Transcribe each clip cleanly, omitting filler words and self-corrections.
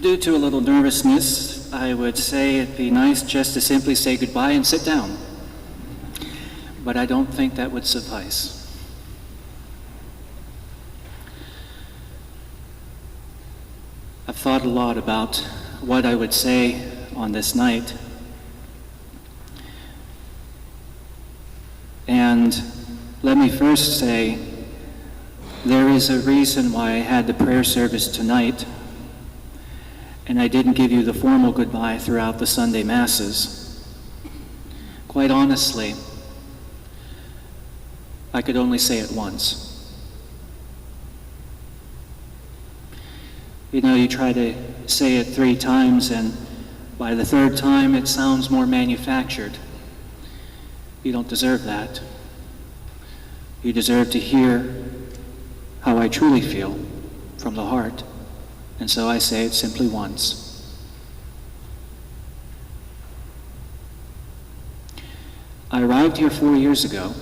Due to a little nervousness, I would say it'd be nice just to simply say goodbye and sit down. But I don't think that would suffice. I've thought a lot about what I would say on this night. And let me first say, there is a reason why I had the prayer service tonight, and I didn't give you the formal goodbye throughout the Sunday Masses. Quite honestly, I could only say it once. You know, you try to say it 3 times, and by the 3rd time it sounds more manufactured. You don't deserve that. You deserve to hear how I truly feel from the heart. And so I say it simply once. I arrived here 4 years ago,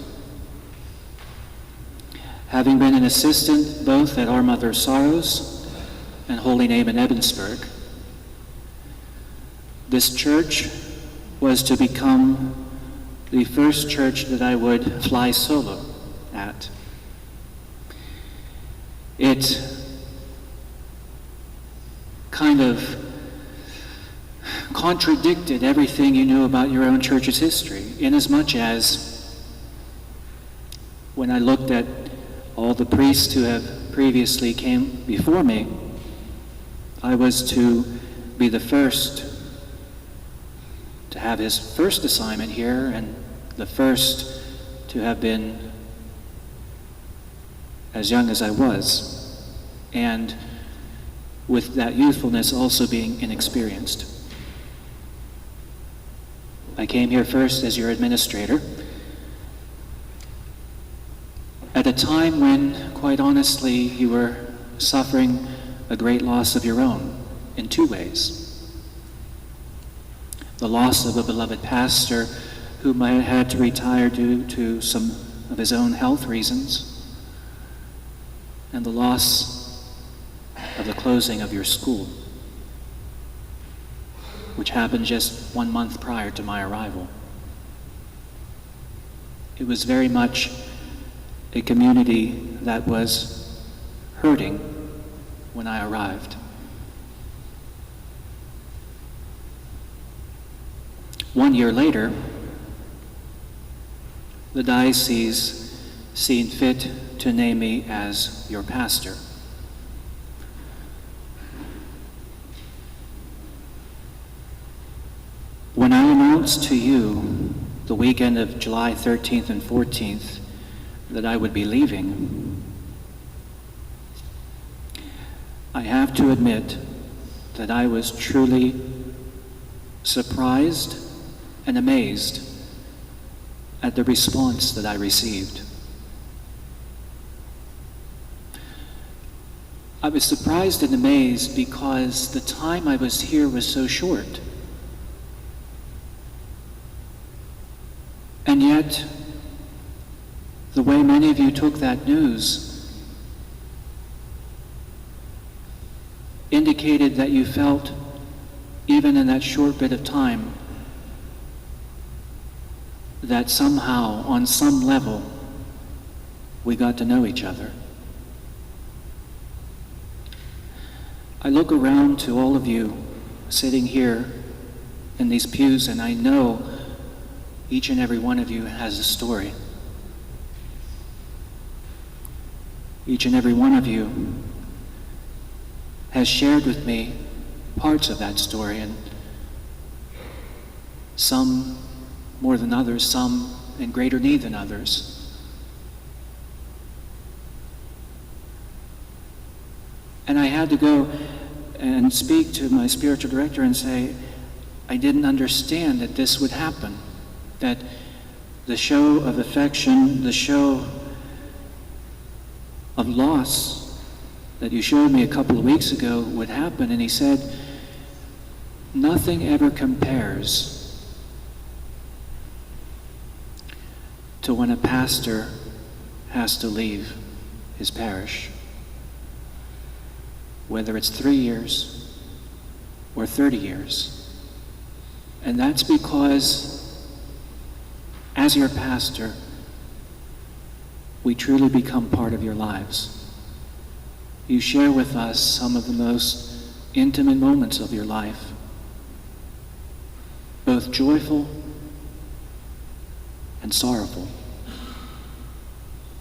having been an assistant both at Our Mother of Sorrows and Holy Name in Ebensburg. This church was to become the first church that I would fly solo at. It kind of contradicted everything you knew about your own church's history, inasmuch as when I looked at all the priests who have previously came before me, I was to be the first to have his first assignment here, and the first to have been as young as I was, and with that youthfulness also being inexperienced. I came here first as your administrator at a time when, quite honestly, you were suffering a great loss of your own in 2 ways. The loss of a beloved pastor who might have had to retire due to some of his own health reasons, and the loss of the closing of your school, which happened just 1 month prior to my arrival. It was very much a community that was hurting when I arrived. One year later, the diocese seen fit to name me as your pastor. When I announced to you the weekend of July 13th and 14th that I would be leaving, I have to admit that I was truly surprised and amazed at the response that I received. I was surprised and amazed because the time I was here was so short. And yet, the way many of you took that news indicated that you felt, even in that short bit of time, that somehow, on some level, we got to know each other. I look around to all of you sitting here in these pews, and I know each and every one of you has a story. Each and every one of you has shared with me parts of that story, and some more than others, some in greater need than others. And I had to go and speak to my spiritual director and say, I didn't understand that this would happen, that the show of affection, the show of loss that you showed me a couple of weeks ago would happen. And he said, nothing ever compares to when a pastor has to leave his parish. Whether it's 3 years or 30 years. And that's because, as your pastor, we truly become part of your lives. You share with us some of the most intimate moments of your life, both joyful and sorrowful,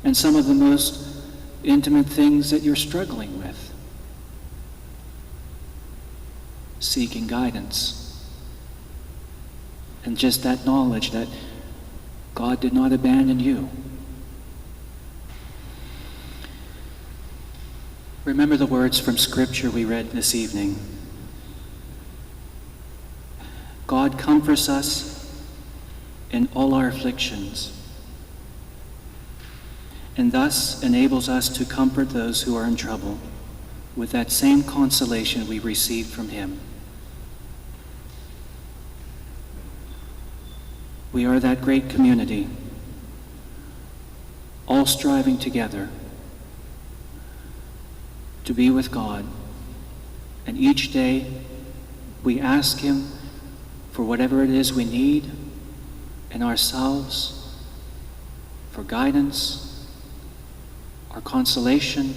and some of the most intimate things that you're struggling with, seeking guidance, and just that knowledge that God did not abandon you. Remember the words from Scripture we read this evening. God comforts us in all our afflictions, and thus enables us to comfort those who are in trouble with that same consolation we received from him. We are that great community, all striving together to be with God, and each day we ask him for whatever it is we need in ourselves, for guidance, our consolation,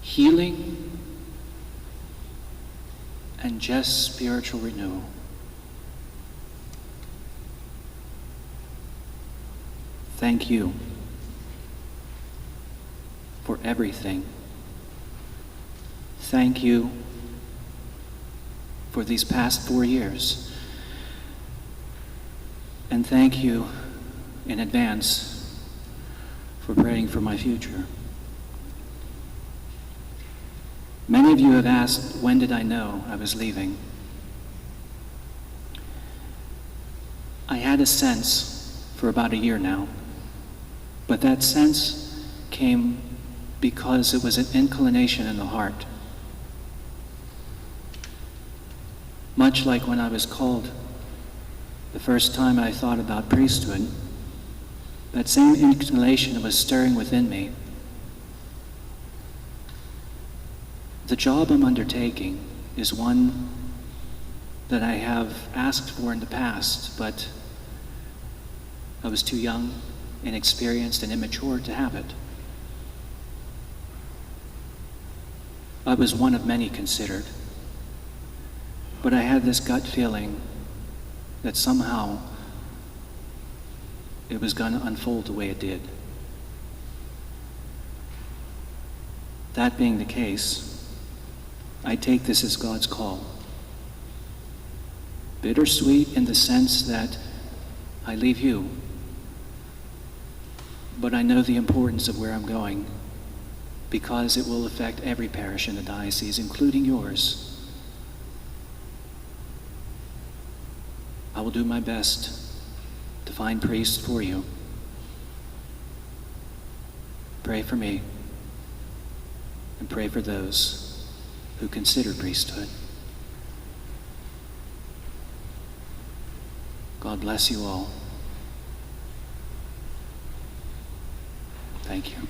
healing, and just spiritual renewal. Thank you for everything. Thank you for these past 4 years. And thank you in advance for praying for my future. Many of you have asked, when did I know I was leaving? I had a sense for about a year now, but that sense came because it was an inclination in the heart. Much like when I was called the first time I thought about priesthood, that same inclination was stirring within me. The job I'm undertaking is one that I have asked for in the past, but I was too young, inexperienced, and immature to have it. I was one of many considered, but I had this gut feeling that somehow it was going to unfold the way it did. That being the case, I take this as God's call. Bittersweet in the sense that I leave you, but I know the importance of where I'm going because it will affect every parish in the diocese, including yours. I will do my best to find priests for you. Pray for me and pray for those who consider priesthood. God bless you all. Thank you.